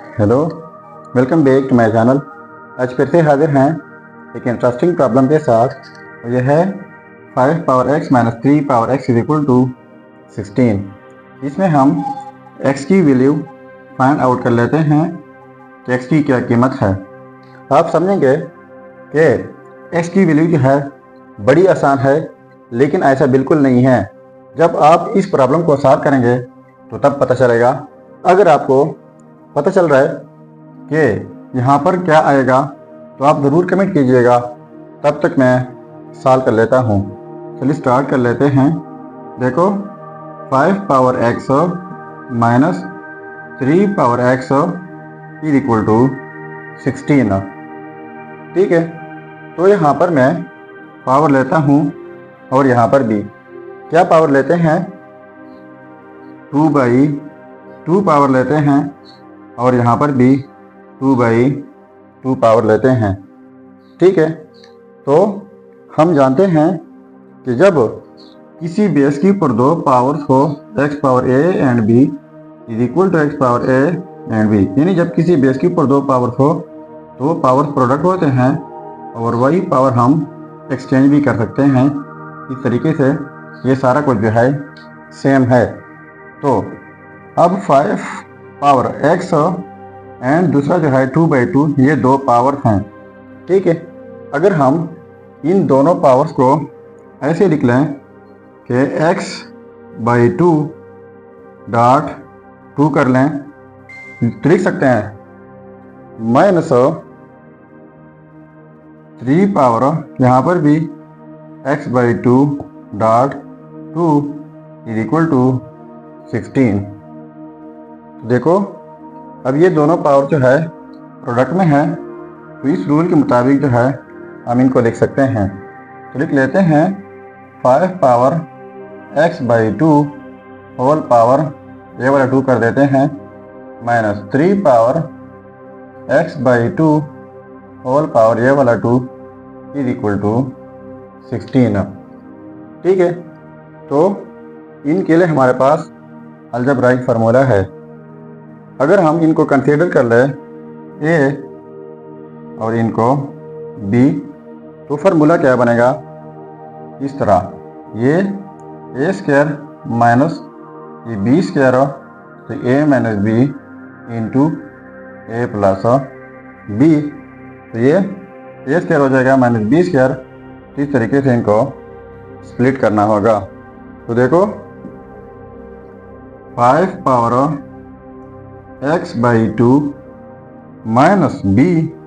Hello, welcome back to my channel. आज फिर से हाजिर हैं एक इंटरेस्टिंग प्रॉब्लम के साथ। यह है 5 power x minus 3 power x is equal to 16। इसमें हम x की वैल्यू फाइंड आउट कर लेते हैं कि x की क्या कीमत है। आप समझेंगे कि x की वैल्यू जो है बड़ी आसान है, लेकिन ऐसा बिल्कुल नहीं है। जब आप इस प्रॉब्लम को सॉल्व करेंगे तो तब पता चलेगा। अगर आपको पता चल रहा है कि यहाँ पर क्या आएगा तो आप ज़रूर कमेंट कीजिएगा। तब तक मैं सॉल्व कर लेता हूँ। चलिए स्टार्ट कर लेते हैं। देखो 5 power x minus 3 power x is equal to 16। ठीक है, तो यहाँ पर मैं पावर लेता हूँ और यहाँ पर भी क्या पावर लेते हैं, 2/2 पावर लेते हैं और यहाँ पर भी 2/2 पावर लेते हैं। ठीक है, तो हम जानते हैं कि जब किसी बेस के ऊपर दो पावर्स हो x power a and b is equal to x power a and b, यानी जब किसी बेस के ऊपर दो पावर्स हो तो पावर्स प्रोडक्ट होते हैं और वही पावर हम एक्सचेंज भी कर सकते हैं। इस तरीके से ये सारा कुछ जो है सेम है। तो अब 5 पावर x एंड दूसरा जो है 2/2, ये दो पावर हैं। ठीक है, अगर हम इन दोनों पावर्स को ऐसे लिख लें कि x/2 डॉट 2 कर लें तो लिख सकते हैं माइनस 3 पावर यहाँ पर भी x/2 dot 2 is equal to 16। देखो अब ये दोनों पावर जो है प्रोडक्ट में है, तो इस रूल के मुताबिक जो है हम इनको लिख सकते हैं। तो लिख लेते हैं 5 पावर x/2 होल पावर ये वाला 2 कर देते हैं minus 3 power x/2 whole power ये वाला 2 इज इक्वल टू 16। ठीक है, तो इनके लिए हमारे पास अलजेब्राइक फार्मूला है। अगर हम इनको कंसीडर कर लें a और इनको b, तो फार्मूला क्या बनेगा इस तरह, ये a स्क्वायर माइनस ये b स्क्वायर, तो a minus b into a plus b, तो ये a स्क्वायर हो जाएगा माइनस b स्क्वायर। इस तरीके से इनको स्प्लिट करना होगा। तो देखो 5 पावर x/2 माइनस b,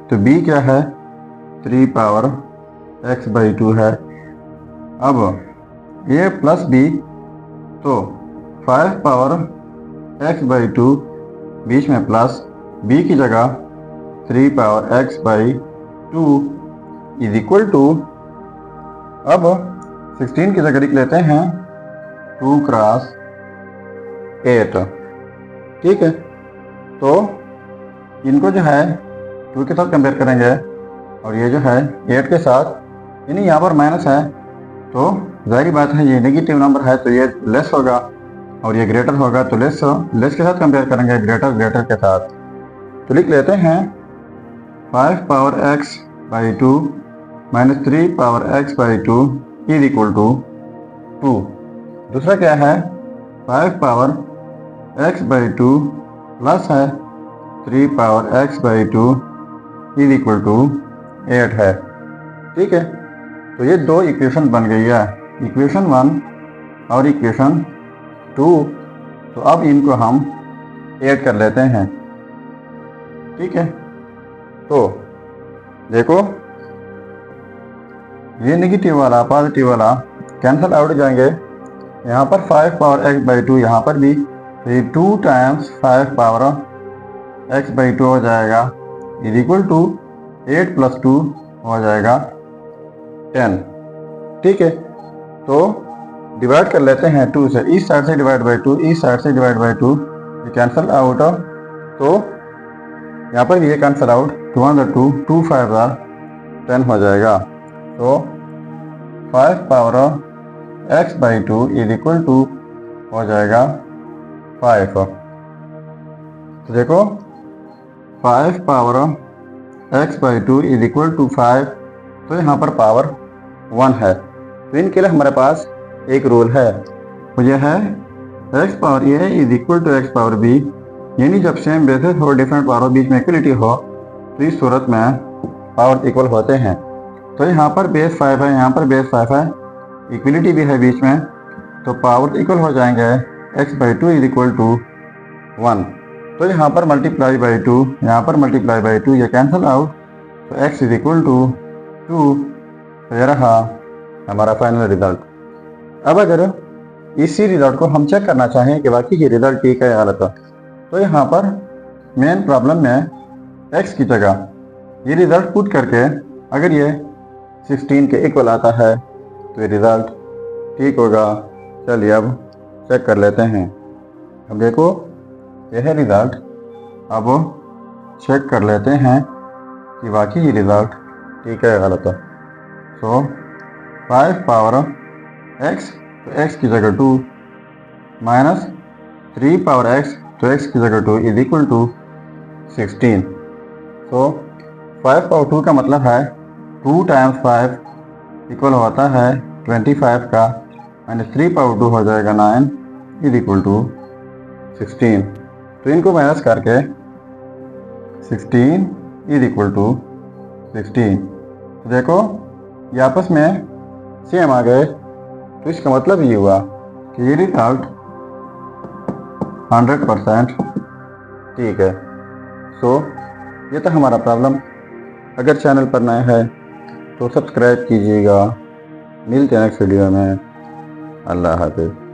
तो b क्या है 3 पावर x/2 है। अब a प्लस b, तो 5 पावर x/2 बीच में प्लस b की जगह 3 power x/2 is equal to, अब 16 की जगह लिख लेते हैं 2 क्रॉस 8। ठीक है, तो इनको जो है 2 के साथ कंपेयर करेंगे और ये जो है 8 के साथ, यानी यहाँ पर माइनस है तो जाहिर बात है ये नेगेटिव नंबर है तो ये लेस होगा और ये ग्रेटर होगा, तो लेस के साथ कंपेयर करेंगे ग्रेटर के साथ। तो लिख लेते हैं 5 power x/2 minus 3 power x/2 is equal to 2। दूसरा क्या है 5 पावर x/2 प्लस है 3 power x/2 is equal to 8 है। ठीक है, तो ये दो इक्वेशन बन गई है, इक्वेशन 1 और इक्वेशन 2। तो अब इनको हम ऐड कर लेते हैं। ठीक है, तो देखो ये नेगेटिव वाला पॉजिटिव वाला कैंसिल आउट हो जाएंगे। यहाँ पर 5 पावर x/2, यहाँ पर भी तो ये 2 टाइम्स 5 पावर x/2 हो जाएगा इज इक्वल टू 8 प्लस 2 हो जाएगा 10। ठीक है, तो डिवाइड कर लेते हैं 2 से, इस साइड से डिवाइड बाई 2, इस साइड से डिवाइड बाई 2, ये कैंसिल आउट। तो यहाँ पर भी ये कैंसिल आउट, 2 5 10 हो जाएगा। तो 5 power x/2 is equal to हो जाएगा 5। तो देखो 5 power x/2 is equal to 5, तो यहाँ पर पावर 1 है। तो इनके लिए हमारे पास एक रूल है, वो यह है x power a is equal to x power b, यानी जब सेम बेसिस हो डिफरेंट पावर बीच में इक्वलिटी हो तो इस सूरत में पावर इक्वल होते हैं। तो यहाँ पर बेस 5 है, यहाँ पर बेस 5 है, इक्वलिटी भी है बीच में, तो पावर इक्वल हो जाएंगे x/2 इज इक्वल टू 1। तो यहाँ पर मल्टीप्लाई बाई 2, यहाँ पर मल्टीप्लाई बाई 2, ये कैंसिल आउट, तो x इज इक्वल टू 2। तो ये रहा हमारा फाइनल रिजल्ट। अब अगर इसी रिजल्ट को हम चेक करना चाहें कि बाकी ये रिजल्ट ठीक है या गलत है, तो यहाँ पर मेन प्रॉब्लम में x की जगह ये रिज़ल्ट पुट करके अगर ये 16 के इक्वल आता है तो ये रिज़ल्ट ठीक होगा। चलिए अब चेक कर लेते हैं। अब देखो यह है रिज़ल्ट, अब चेक कर लेते हैं कि वाकई ये रिज़ल्ट ठीक है या गलत है। सो 5 पावर x, तो x की जगह 2, माइनस 3 पावर x, तो x की जगह 2 is equal to 16। So 5 power 2 का मतलब है 2 टाइम्स 5 इक्वल होता है 25 का, माइनस 3 पावर 2 हो जाएगा 9 इज इक्वल टू 16। तो इनको माइनस करके 16 इज इक्वल टू 16। तो देखो ये आपस में सेम आ गए, तो इसका मतलब ये हुआ कि ये रिजल्ट 100% ठीक है। सो ये था हमारा प्रॉब्लम। अगर चैनल पर नए हैं तो सब्सक्राइब कीजिएगा। मिलते हैं नेक्स्ट वीडियो में। अल्लाह हाफिज़।